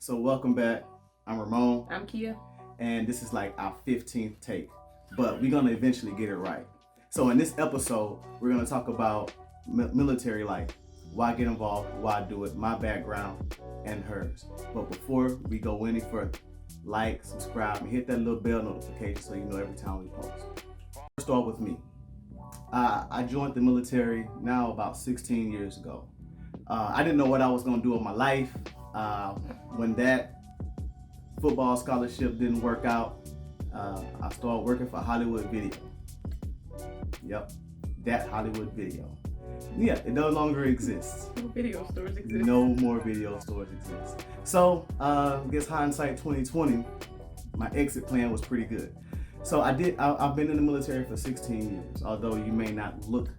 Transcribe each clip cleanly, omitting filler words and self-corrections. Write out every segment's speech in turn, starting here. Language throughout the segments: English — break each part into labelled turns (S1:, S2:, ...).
S1: So welcome back. I'm Ramon,
S2: I'm Kia.
S1: and this is like our 15th take, but we're gonna eventually get it right. So in this episode, we're gonna talk about military life, why get involved, why do it, my background, and hers. But before we go any further, like, subscribe, and hit that little bell notification so you know every time we post. First off with me, I joined the military now about 16 years ago. I didn't know what I was gonna do with my life. When that football scholarship didn't work out, I started working for Hollywood Video. Yep, that Hollywood Video. Yeah, it no longer exists.
S2: No video stores exist.
S1: No more video stores exist. So, I guess hindsight 2020, my exit plan was pretty good. So I've been in the military for 16 years, although it may not look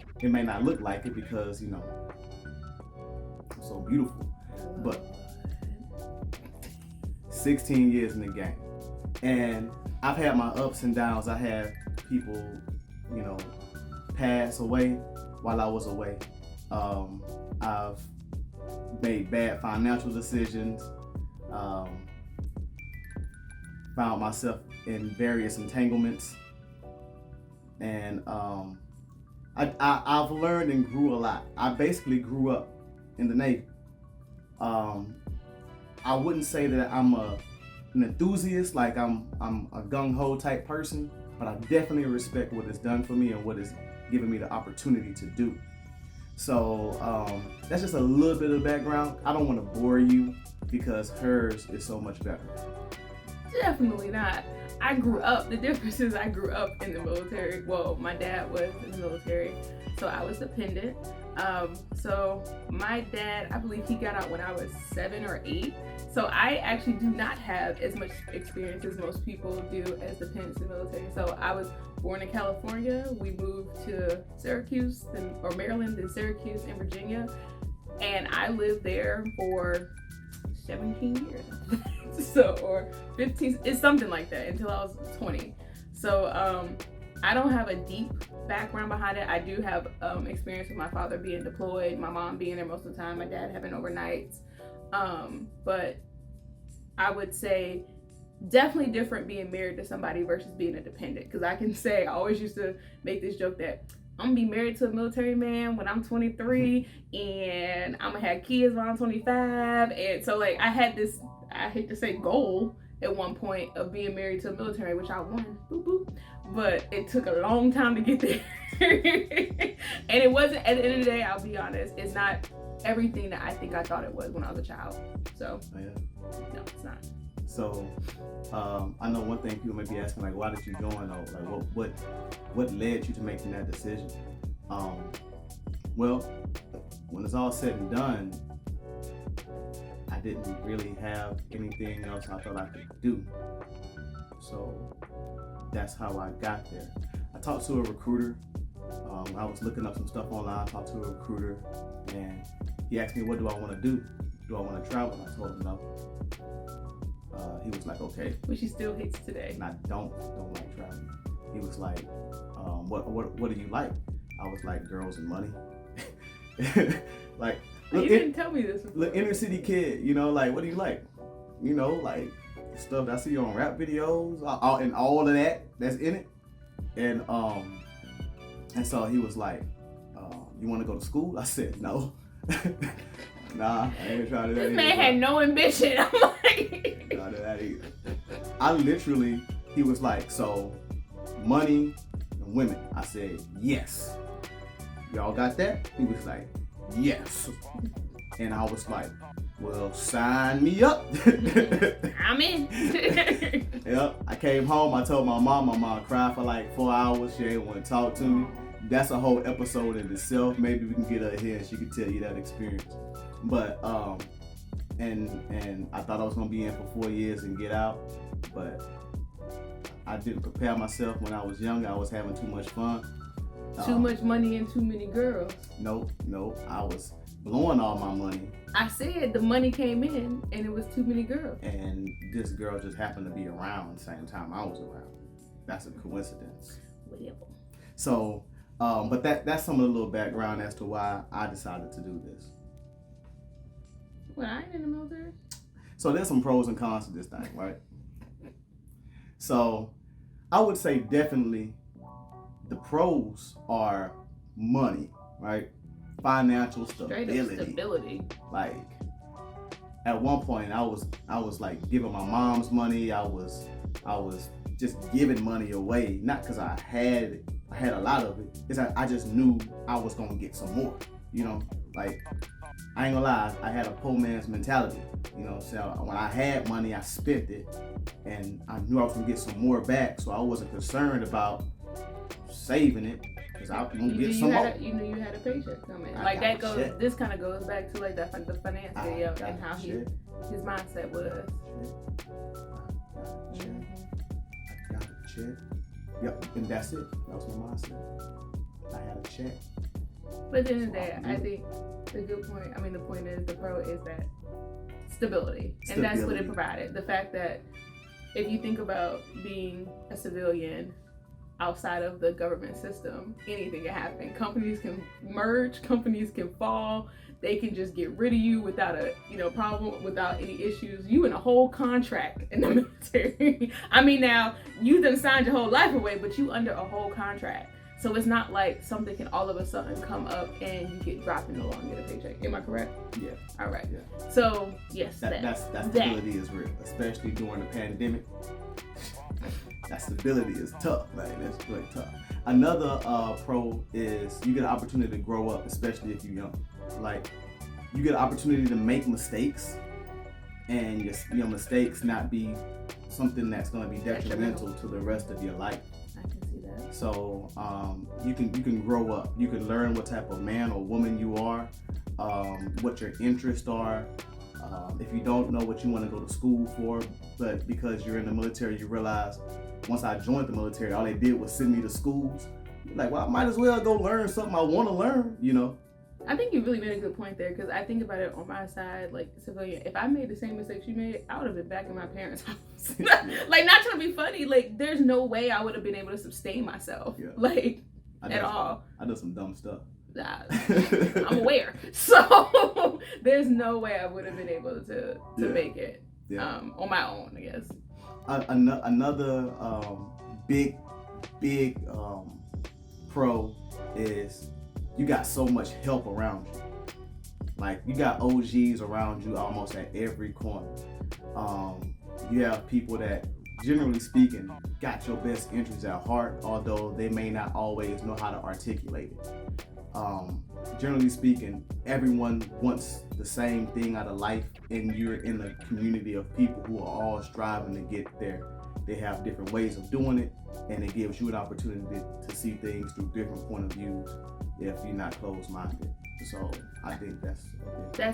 S1: like it because, I'm so beautiful. But 16 years in the game. And I've had my ups and downs. I had people, pass away while I was away. I've made bad financial decisions. Found myself in various entanglements. And I've learned and grew a lot. I basically grew up in the Navy. I wouldn't say that I'm an enthusiast, like I'm a gung-ho type person, but I definitely respect what it's done for me and what it's given me the opportunity to do. So that's just a little bit of background. I don't want to bore you because hers is so much better.
S2: Definitely not. The difference is I grew up in the military. Well, my dad was in the military, so I was dependent. So my dad, I believe he got out when I was 7 or 8. So I actually do not have as much experience as most people do as dependents in the military. So I was born in California. We moved to Syracuse, or Maryland, then Syracuse and Virginia. And I lived there for 17 years. Or 15, it's something like that, until I was 20. So I don't have a deep background behind it. I do have experience with my father being deployed, my mom being there most of the time, my dad having overnights. But I would say definitely different being married to somebody versus being a dependent. Because I can say, I always used to make this joke that I'm gonna be married to a military man when I'm 23, and I'm gonna have kids when I'm 25. And so like I had this, I hate to say goal at one point of being married to a military, which I won, boop boop, but it took a long time to get there. And it wasn't, at the end of the day, I'll be honest, it's not everything that I think I thought it was when I was a child. So no, it's not.
S1: So I know one thing people may be asking, like, why did you join, though? Like what led you to making that decision? Well, when it's all said and done, I didn't really have anything else I thought I could do. So that's how I got there. I talked to a recruiter. I was looking up some stuff online, talked to a recruiter, and he asked me, what do I want to do? Do I want to travel? And I told him no. He was like, okay.
S2: Which he still hates today.
S1: And I don't like traveling. He was like, what do you like? I was like, girls and money. Like,
S2: you didn't tell me this.
S1: Look, inner city kid, like, what do you like? Like stuff that I see on rap videos, and all of that's in it. And so he was like, you want to go to school? I said, no. Nah, I ain't trying to do that.
S2: This man had no ambition. I'm like,
S1: not that either. He was like, so money and women. I said, yes. Y'all got that? He was like, yes. And I was like, well, sign me up.
S2: I'm in.
S1: Yep. I came home. I told my mom cried for like 4 hours. She didn't want to talk to me. That's a whole episode in itself. Maybe we can get her here and she can tell you that experience. But and I thought I was gonna be in for 4 years and get out, but I didn't prepare myself when I was young. I was having too much fun.
S2: Too much money and too many girls.
S1: Nope. I was blowing all my money.
S2: I said the money came in and it was too many girls.
S1: And this girl just happened to be around the same time I was around. That's a coincidence.
S2: Whatever.
S1: So, but that's some of the little background as to why I decided to do this.
S2: Well, I ain't in the military.
S1: So there's some pros and cons to this thing, right? So I would say definitely the pros are money, right? Financial
S2: stability.
S1: Like at one point I was like giving my mom's money. I was just giving money away, not because I had a lot of it. It's like I just knew I was gonna get some more. You know, like I ain't gonna lie, I had a poor man's mentality. You know, so when I had money, I spent it, and I knew I was gonna get some more back. So I wasn't concerned about saving it because I was gonna get some more.
S2: You knew you had a paycheck coming.
S1: I
S2: Like
S1: got
S2: that goes.
S1: check.
S2: This kind of goes back to like the finance video and how
S1: check.
S2: his mindset was.
S1: I got a check. Yep, and that's it. That was my mindset. I had a check.
S2: But at the end of the day, I think the point is, the pro is that stability. And that's what it provided. The fact that if you think about being a civilian outside of the government system, anything can happen. Companies can merge, companies can fall, they can just get rid of you without a problem, without any issues. You in a whole contract in the military. I mean, now you done signed your whole life away, but you under a whole contract. So it's not like something can all of a sudden come up and you get dropped and no longer get a paycheck. Am I correct?
S1: Yeah.
S2: All right.
S1: Yeah.
S2: So yes,
S1: that stability is real, especially during the pandemic. That stability is tough, man. It's really tough. Another pro is you get an opportunity to grow up, especially if you're young. Like you get an opportunity to make mistakes, and your mistakes not be something that's going to be detrimental to the rest of your life.
S2: I can see that.
S1: So you can grow up. You can learn what type of man or woman you are, what your interests are. If you don't know what you want to go to school for, but because you're in the military, you realize once I joined the military, all they did was send me to schools. You're like, well, I might as well go learn something I want to learn, you know?
S2: I think you really made a good point there, because I think about it on my side, like civilian. If I made the same mistakes you made, I would have been back in my parents' house. Like, not trying to be funny, like there's no way I would have been able to sustain myself, like at all.
S1: I did some dumb stuff.
S2: I'm aware, so there's no way I would have been able to make it on my own, I guess.
S1: Another big pro is you got so much help around you. Like you got OGs around you almost at every corner. You have people that, generally speaking, got your best interests at heart, although they may not always know how to articulate it. Generally speaking, everyone wants the same thing out of life, and you're in a community of people who are all striving to get there. They have different ways of doing it, and it gives you an opportunity to see things through different point of views if you're not closed-minded. So I think that's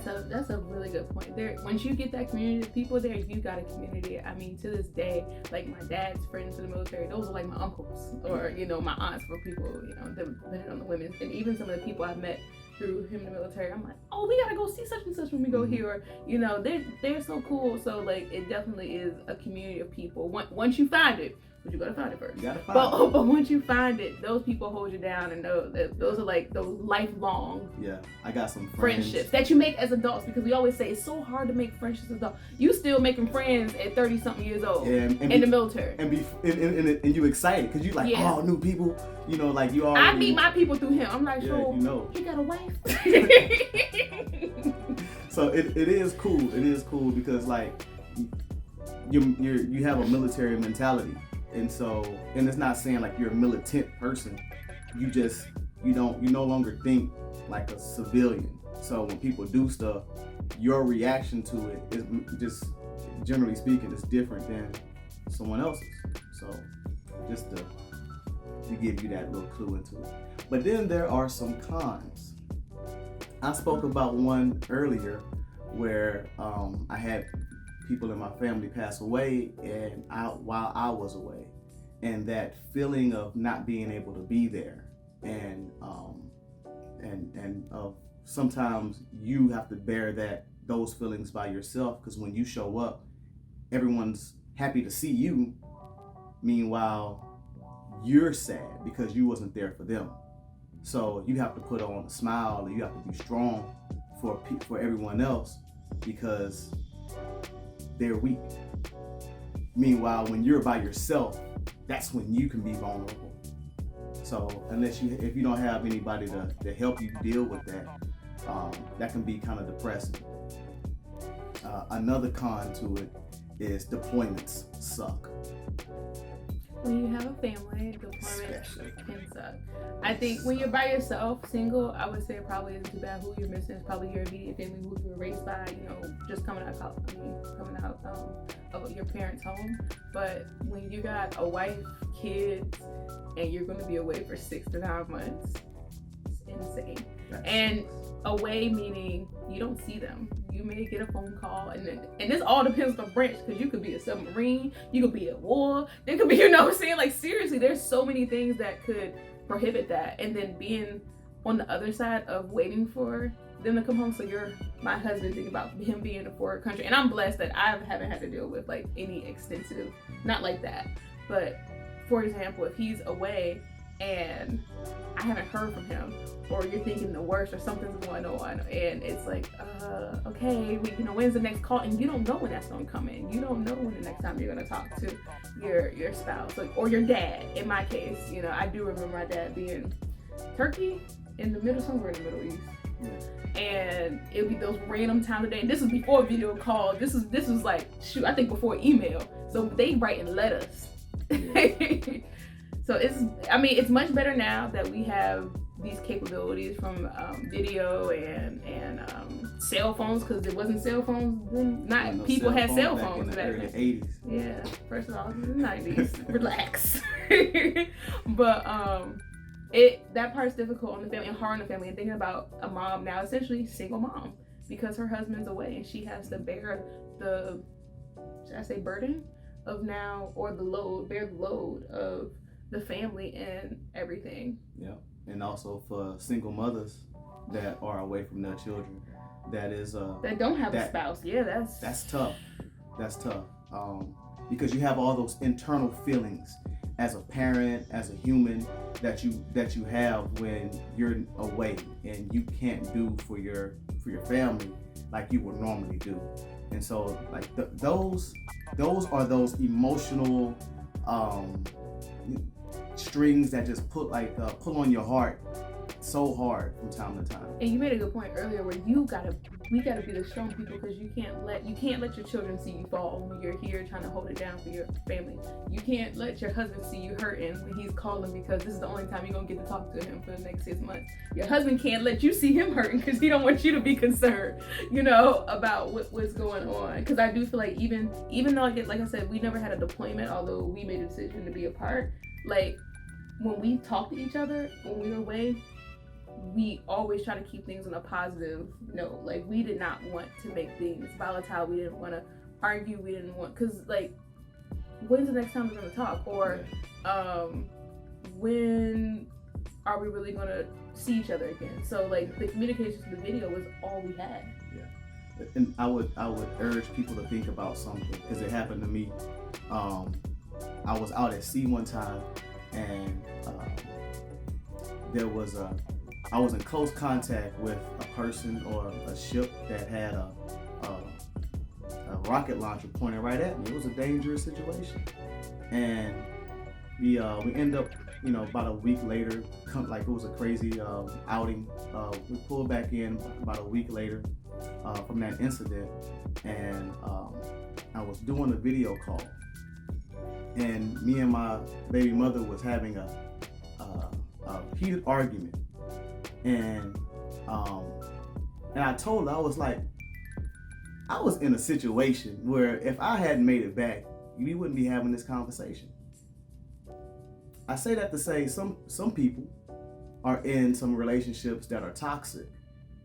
S2: a really good point. There, once you get that community of people there, you got a community. I mean, to this day, like my dad's friends in the military, those are like my uncles, or my aunts, for people depending on the women, and even some of the people I've met through him in the military. I'm like, oh, we gotta go see such and such when we go here. Or, they're so cool. So like, it definitely is a community of people. Once you find it. But you gotta find it first. But once you find it, those people hold you down, and those are like those lifelong.
S1: Yeah, I got some
S2: friendships that you make as adults, because we always say it's so hard to make friendships as adults. You still making friends at 30-something years old in the military, and
S1: you excited because you like new people. Like you already.
S2: I meet my people through him. I'm like, he got a wife.
S1: So it is cool. It is cool because like you have a military mentality. And it's not saying like you're a militant person. You no longer think like a civilian. So when people do stuff, your reaction to it is just, generally speaking, is different than someone else's. So just to give you that little clue into it. But then there are some cons. I spoke about one earlier where I had people in my family pass away, and while I was away, and that feeling of not being able to be there, and sometimes you have to bear those feelings by yourself, because when you show up, everyone's happy to see you. Meanwhile, you're sad because you wasn't there for them. So you have to put on a smile, and you have to be strong for everyone else, because they're weak. Meanwhile, when you're by yourself, that's when you can be vulnerable. So if you don't have anybody to help you deal with that, that can be kind of depressing. Another con to it is deployments suck.
S2: When you have a family, deployments can suck. I think when you're by yourself, single, I would say it probably isn't too bad. Who you're missing is probably your immediate family, who you were raised by, just coming out of your parents' home. But when you got a wife, kids, and you're going to be away for 6 to 9 months, it's insane. And away meaning you don't see them. You may get a phone call, and this all depends on the branch, because you could be a submarine, you could be at war, there could be, like seriously, there's so many things that could prohibit that. And then being on the other side of waiting for them to come home, so my husband, thinking about him being in a foreign country, and I'm blessed that I haven't had to deal with like any extensive, not like that, but for example, if he's away and I haven't heard from him, or you're thinking the worst, or something's going on, and it's like, okay, when's the next call? And you don't know when that's gonna come in. You don't know when the next time you're gonna talk to your spouse, or your dad. In my case, I do remember my dad being Turkey, somewhere in the Middle East. And it would be those random times of day. And this was before video call. This was like, I think before email. So they writing letters. So it's much better now that we have these capabilities from video and cell phones, because it wasn't cell phones then. People had cell phones back in the
S1: 80s.
S2: Yeah, first of all, it was the 90s. Relax. But that part's difficult on the family and hard on the family. And thinking about a mom now, essentially single mom, because her husband's away and she has to bear the, should I say, burden of now, or bear the load of the family and everything.
S1: Yeah, and also for single mothers that are away from their children, that don't have
S2: a spouse. Yeah,
S1: that's tough. That's tough. Because you have all those internal feelings as a parent, as a human, that you have when you're away and you can't do for your family like you would normally do. And so like those are those emotional strings that just pull on your heart so hard from time to time.
S2: And you made a good point earlier where we gotta be the strong people, because you can't let your children see you fall when you're here trying to hold it down for your family. You can't let your husband see you hurting when he's calling, because this is the only time you're gonna get to talk to him for the next 6 months. Your husband can't let you see him hurting, because he don't want you to be concerned, about what's going on. Because I do feel like even though like I said, we never had a deployment, although we made a decision to be apart. Like when we talk to each other when we were away, we always try to keep things on a positive note. Like we did not want to make things volatile. We didn't want to argue. We didn't want, because like, when's the next time we're going to talk? Or when are we really going to see each other again? So like the communication through the video was all we had.
S1: Yeah. And I would urge people to think about something, because it happened to me. I was out at sea one time, and I was in close contact with a person or a ship that had a rocket launcher pointed right at me. It was a dangerous situation, and we ended up, about a week later, like it was a crazy outing. We pulled back in about a week later from that incident, and I was doing a video call, and me and my baby mother was having a heated argument. And I told her, I was like, I was in a situation where if I hadn't made it back, we wouldn't be having this conversation. I say that to say some people are in some relationships that are toxic.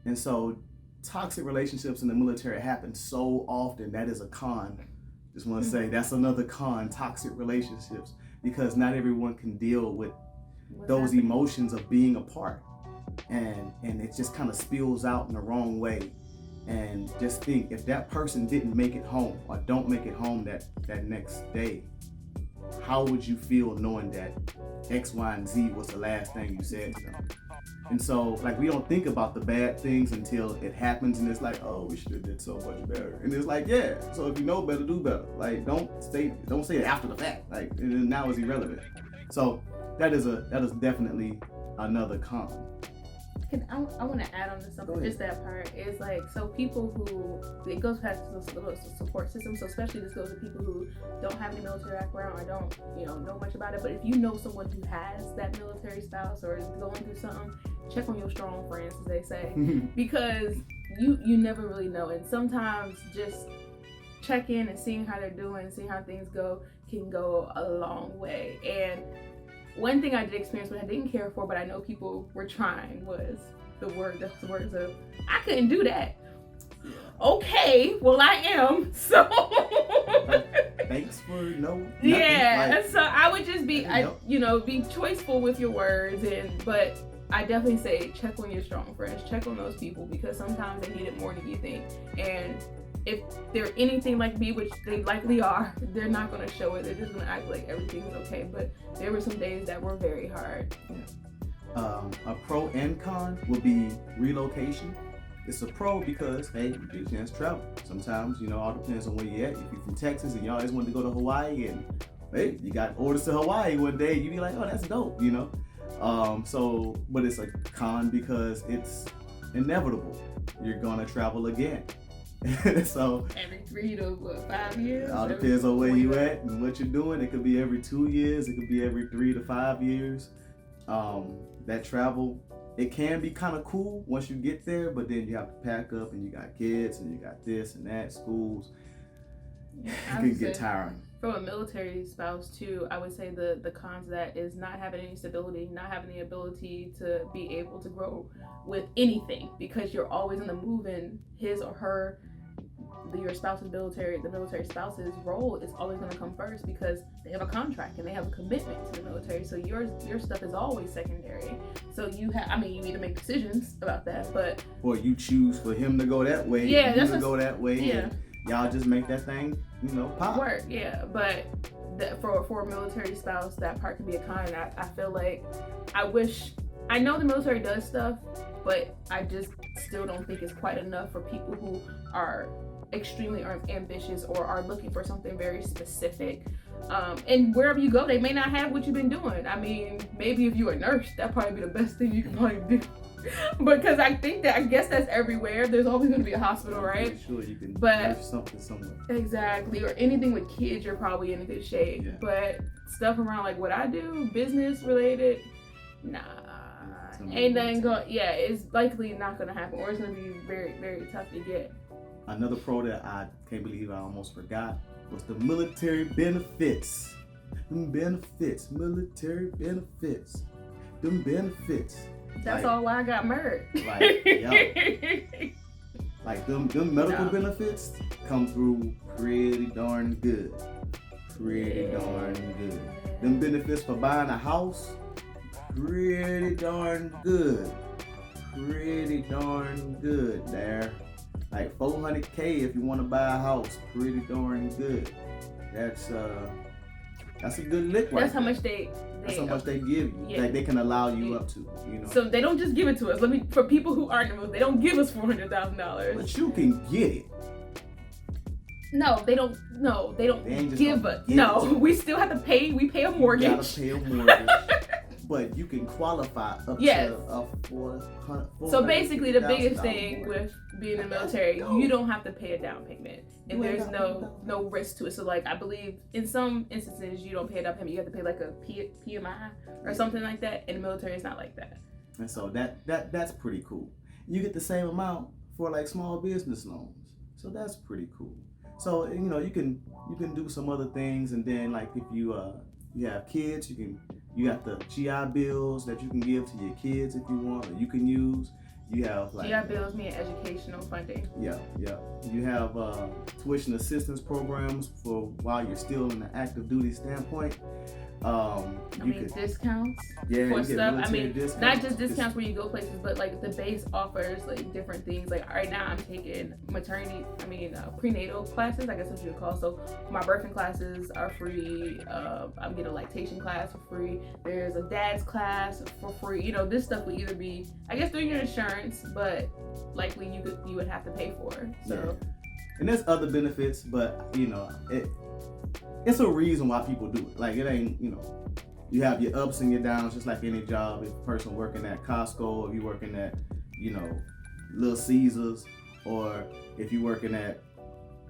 S1: And so toxic relationships in the military happen so often. That is a con. Just want to say that's another con, toxic relationships, because not everyone can deal with those emotions of being apart. And it just kind of spills out in the wrong way. And just think, if that person didn't make it home or don't make it home that next day, how would you feel knowing that X, Y, and Z was the last thing you said to them? And so, like, we don't think about the bad things until it happens, and it's like, oh, we should have did so much better. And it's like, yeah. So if you know better, do better. Like, don't say it after the fact. Like, and then now it's irrelevant. So that is definitely another con.
S2: I want to add on to something. Just that part is like, so people who, it goes past the support system. So especially this goes to people who don't have any military background or don't know much about it. But if you know someone who has that military spouse or is going through something, check on your strong friends, as they say, because you never really know. And sometimes just check in and seeing how they're doing, seeing how things go can go a long way. And one thing I did experience, but I didn't care for, but I know people were trying, was the words of, I couldn't do that. Yeah. Okay, well I am, so.
S1: Thanks for no.
S2: Yeah, like, so I would just be, be choiceful with your words, but I definitely say check on your strong friends, check on those people, because sometimes they need it more than you think. And if they're anything like me, which they likely are, they're not going to show it. They're just going to act like everything's okay. But there were some days that were very hard.
S1: A pro and con would be relocation. It's a pro because, hey, you get a chance to travel. Sometimes, all depends on where you're at. If you're from Texas and you always wanted to go to Hawaii, and hey, you got orders to Hawaii one day, you'd be like, oh, that's dope, but it's a con because it's inevitable. You're going to travel again. So
S2: every 3 to 5 years.
S1: It all depends on where you at and what you're doing. It could be every 2 years. It could be every 3 to 5 years. That travel, it can be kind of cool once you get there, but then you have to pack up and you got kids and you got this and that, schools. It can get tiring.
S2: From a military spouse too, I would say the cons of that is not having any stability, not having the ability to be able to grow with anything, because you're always in the move, and his or her, your spouse's military spouse's role is always going to come first, because they have a contract and they have a commitment to the military. So your stuff is always secondary. So you either make decisions about that, but
S1: or you choose for him to go that way.
S2: Yeah,
S1: that's to go that way.
S2: Yeah.
S1: And y'all just make that thing, pop.
S2: Work. Yeah, but for a military spouse, that part can be a con. I feel like I know the military does stuff, but I just still don't think it's quite enough for people who are extremely ambitious or are looking for something very specific. And wherever you go, they may not have what you've been doing. I mean, maybe if you're a nurse, that'd probably be the best thing you can probably do. Because I guess that's everywhere. There's always going to be a hospital, right?
S1: Sure, you can nurse something somewhere.
S2: Exactly. Or anything with kids, you're probably in good shape. Yeah. But stuff around like what I do, business related, nah. Ain't nothing going. Yeah, it's likely not going to happen, or it's going to be very, very tough to get.
S1: Another pro that I can't believe I almost forgot was the military benefits. Military benefits. Them benefits.
S2: That's all why I got married.
S1: Like them medical benefits come through pretty darn good. Them benefits for buying a house, pretty darn good there. Like $400K if you want to buy a house, pretty darn good. That's a good lick right.
S2: That's how much they
S1: give you. Yeah. Like they can allow you up to,
S2: So they don't just give it to us. For people who aren't in the, they don't give us $400,000.
S1: But you can get it.
S2: No, they don't. No, they don't give us. No, we still have to pay. We pay a mortgage.
S1: You gotta pay a mortgage. But you can qualify up to a $400,000.
S2: So basically, the biggest thing with being in the military, you don't have to pay a down payment, and there's no risk to it. So like, I believe in some instances you don't pay a down payment. You have to pay like a PMI or something like that. In the military, it's not like that.
S1: And so that's pretty cool. You get the same amount for like small business loans. So that's pretty cool. So you can do some other things, and then like if you have kids, you got the GI bills that you can give to your kids if you want, or you can use. You have like
S2: GI bills mean educational funding.
S1: Yeah. You have tuition assistance programs for while you're still in the active duty standpoint.
S2: Discounts
S1: Yeah,
S2: for
S1: you get
S2: stuff.
S1: military discounts.
S2: Not just discounts where you go places, but like the base offers like different things. Like right now, I'm taking prenatal classes. I guess that's what you would call. So my birthing classes are free. I'm getting a lactation class for free. There's a dad's class for free. You know, this stuff would either be, I guess, through your insurance, but likely you would have to pay for. So.
S1: Yeah. And there's other benefits, but you know, it's a reason why people do it. Like it ain't, you know, you have your ups and your downs just like any job. If a person working at Costco, if you working at, you know, Little Caesars, or if you working at,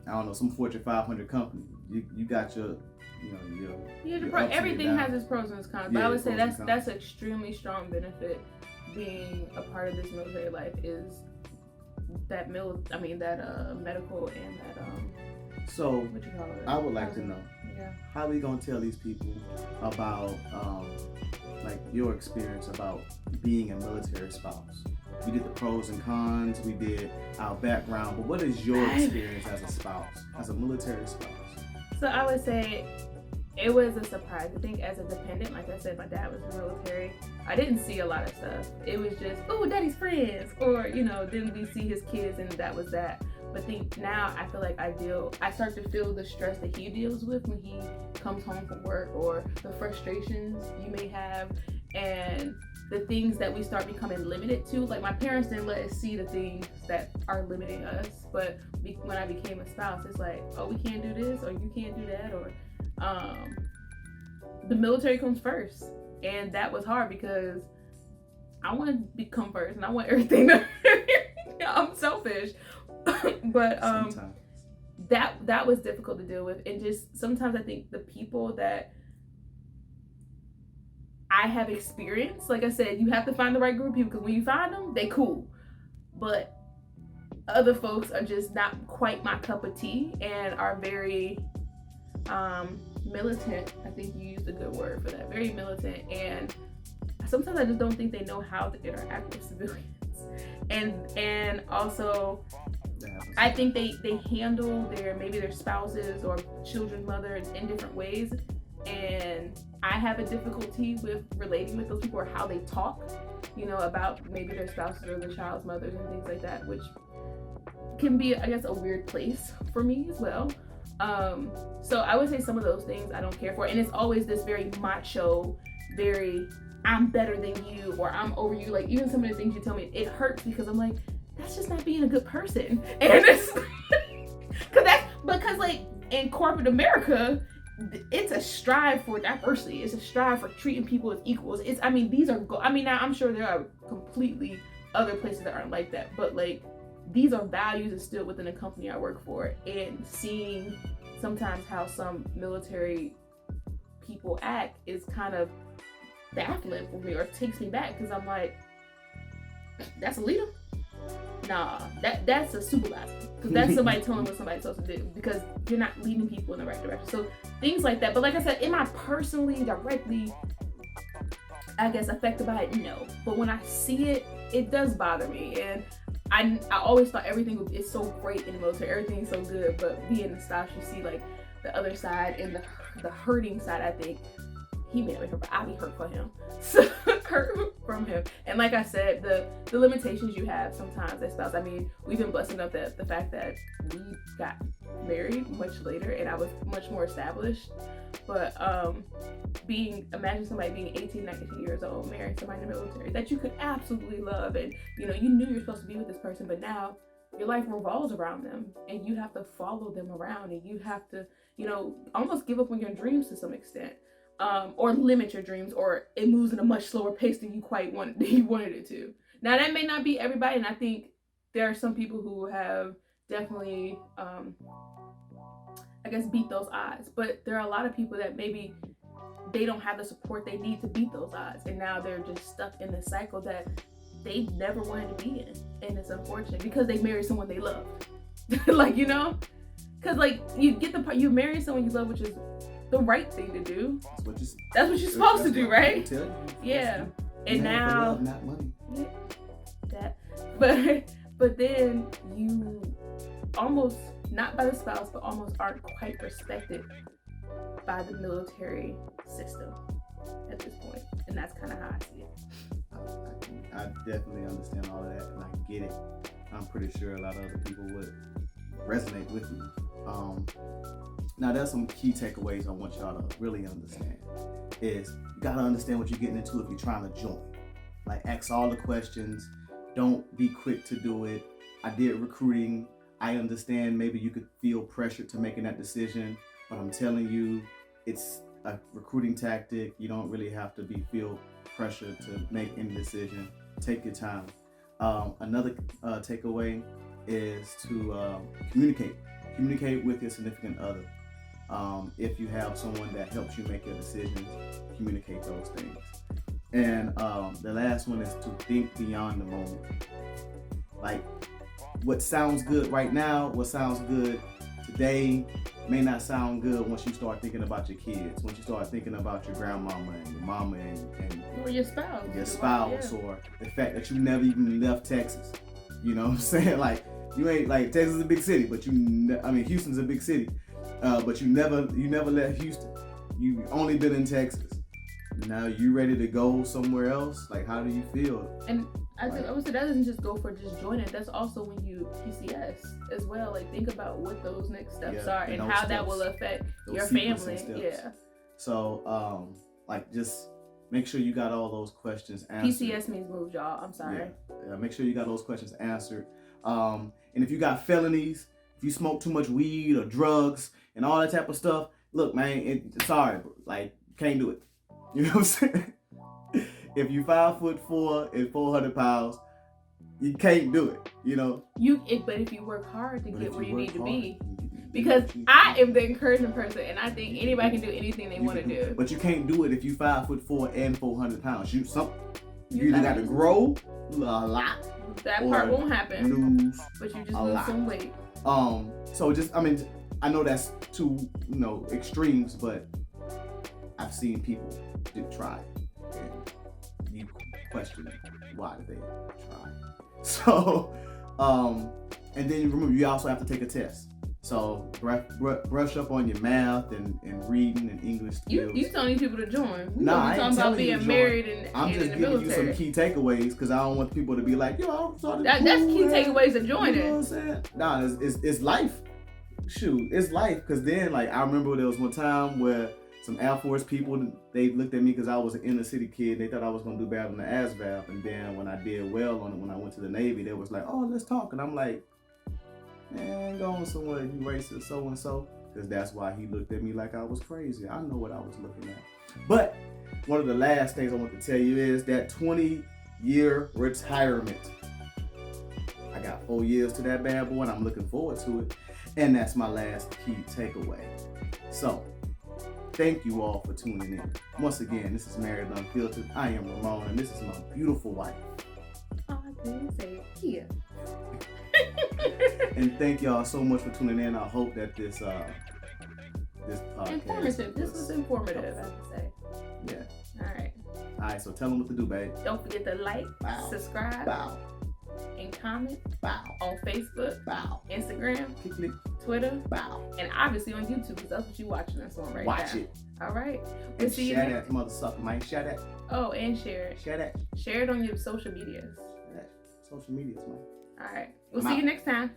S1: I don't know, some Fortune 500 company, you got your, you know, your
S2: everything has its pros and its cons. But I would say that's an extremely strong benefit being a part of this military life is that medical and that
S1: So
S2: what you call it?
S1: I would like to know,
S2: yeah,
S1: how we gonna tell these people about like your experience about being a military spouse? We did the pros and cons, we did our background, but what is your experience as a spouse, as a military spouse?
S2: So I would say it was a surprise. I think as a dependent, like I said, my dad was in the military. I didn't see a lot of stuff. It was just, oh, daddy's friends, or you know, then we see his kids, and that was that. But now I feel like I start to feel the stress that he deals with when he comes home from work, or the frustrations you may have, and the things that we start becoming limited to. Like my parents didn't let us see the things that are limiting us, but when I became a spouse, it's like, oh, we can't do this, or you can't do that, or the military comes first. And that was hard because I want to become first and I want everything to I'm selfish. But that was difficult to deal with. And just sometimes I think the people that I have experienced, like I said, you have to find the right group of people, because when you find them, they cool. But other folks are just not quite my cup of tea and are very militant. I think you used a good word for that. Very militant, and sometimes I just don't think they know how to interact with civilians. And also, I think they handle their spouses or children's mothers in different ways, and I have a difficulty with relating with those people, or how they talk, you know, about maybe their spouses or their child's mothers and things like that, which can be, I guess, a weird place for me as well. So I would say some of those things I don't care for, and it's always this very macho, very I'm better than you, or I'm over you. Like even some of the things you tell me, it hurts because I'm like, that's just not being a good person. And it's because like in corporate America, it's a strive for diversity. It's a strive for treating people as equals. Now I'm sure there are completely other places that aren't like that, but like these are values instilled within the company I work for, and seeing sometimes how some military people act is kind of baffling for me, or takes me back, because I'm like, that's a leader? Nah, that's a supervisor, because that's somebody telling what somebody's supposed to do, because you're not leading people in the right direction. So things like that. But like I said, am I personally directly, I guess, affected by it? No. But when I see it, it does bother me. And I always thought everything is so great in the military, everything's so good, but being a spouse, you see like the other side, and the hurting side. I think he may not be hurt, but I'll be hurt for him. So hurt from him. And like I said, the limitations you have sometimes as spouse. I mean, we've been blessed enough that the fact that we got married much later and I was much more established. But imagine somebody being 18, 19 years old, marrying somebody in the military that you could absolutely love, and you know, you knew you were supposed to be with this person, but now your life revolves around them, and you have to follow them around, and you have to, you know, almost give up on your dreams to some extent, or limit your dreams, or it moves at a much slower pace than you wanted it to. Now that may not be everybody, and I think there are some people who have definitely I guess beat those odds, but there are a lot of people that maybe they don't have the support they need to beat those odds, and now they're just stuck in this cycle that they never wanted to be in, and it's unfortunate because they married someone they love. Like, you know, because like you marry someone you love, which is the right thing to do. That's what you're supposed to do, right? Yeah. And now
S1: love, not money.
S2: Yeah, but then you almost, not by the spouse, but almost aren't quite respected by the military system at this point, and that's kind of how I see it.
S1: I definitely understand all of that, and I get it. I'm pretty sure a lot of other people would resonate with me. Now, there's some key takeaways I want y'all to really understand. Is you gotta understand what you're getting into if you're trying to join. Like, ask all the questions. Don't be quick to do it. I did recruiting. I understand maybe you could feel pressured to making that decision, but I'm telling you, it's a recruiting tactic. You don't really have to feel pressure to make any decision. Take your time. Another takeaway is to communicate. Communicate with your significant other. If you have someone that helps you make your decisions, communicate those things. And the last one is to think beyond the moment. Like, what sounds good right now, what sounds good today may not sound good once you start thinking about your kids, once you start thinking about your grandmama and your mama and
S2: or your spouse.
S1: Yeah. Or the fact that you never even left Texas. You know what I'm saying? Like, you ain't, like, Texas is a big city, but Houston's a big city, but you never left Houston. You only been in Texas. Now you ready to go somewhere else? Like, how do you feel?
S2: And I would say that doesn't just go for just joining. That's also when you PCS as well. Like, think about what those next steps are and how that will affect your family. Yeah.
S1: So, like, just make sure you got all those questions answered.
S2: PCS means move, y'all. I'm sorry.
S1: Yeah. Make sure you got those questions answered. And if you got felonies, if you smoke too much weed or drugs and all that type of stuff, look, man, sorry, like, can't do it. You know what I'm saying? If you 5'4" and 400 pounds, you can't do it. You know.
S2: But if you work hard to get where you need to be, because I am the encouraging person, and I think anybody can do anything they want to do.
S1: But you can't do it if you 5'4" and 400 pounds. You either got to grow a lot.
S2: That part won't happen.
S1: Lose,
S2: but you just lose some weight.
S1: So I know that's two, extremes, but I've seen people try it, and you question why did they try. So, and then remember, you also have to take a test. So brush up on your math and reading and English skills.
S2: You telling these people to join?
S1: I ain't
S2: talking about being married and
S1: I'm just giving you some key takeaways because I don't want people to be like, yo,
S2: that's key takeaways of joining.
S1: You know what I'm saying? Nah, it's life. Shoot, it's life. Because then, like, I remember there was one time where some Air Force people, they looked at me because I was an inner city kid. They thought I was gonna do bad on the ASVAB, and then when I did well on it, when I went to the Navy, they was like, "Oh, let's talk." And I'm like, "Man, go on somewhere, you racist, so and so," because that's why he looked at me like I was crazy. I know what I was looking at. But one of the last things I want to tell you is that 20-year retirement. I got 4 years to that bad boy, and I'm looking forward to it. And that's my last key takeaway. So, thank you all for tuning in. Once again, this is Married and Unfiltered. I am Ramon, and this is my beautiful wife.
S2: Oh, I didn't say it. Here.
S1: And thank y'all so much for tuning in. I hope that this podcast
S2: informative. This was informative, I have to say.
S1: Yeah.
S2: All right,
S1: so tell them what to do, babe.
S2: Don't forget to like, subscribe, and comment on Facebook, Instagram, Twitter, and obviously on YouTube, because that's what you're watching us on right now. Watch it. All right. We'll see you next.
S1: Share that, mother sucker, man. Share that.
S2: Oh, and share it.
S1: Share that.
S2: Share it on your social medias.
S1: Social medias, man.
S2: All right. We'll see you next time.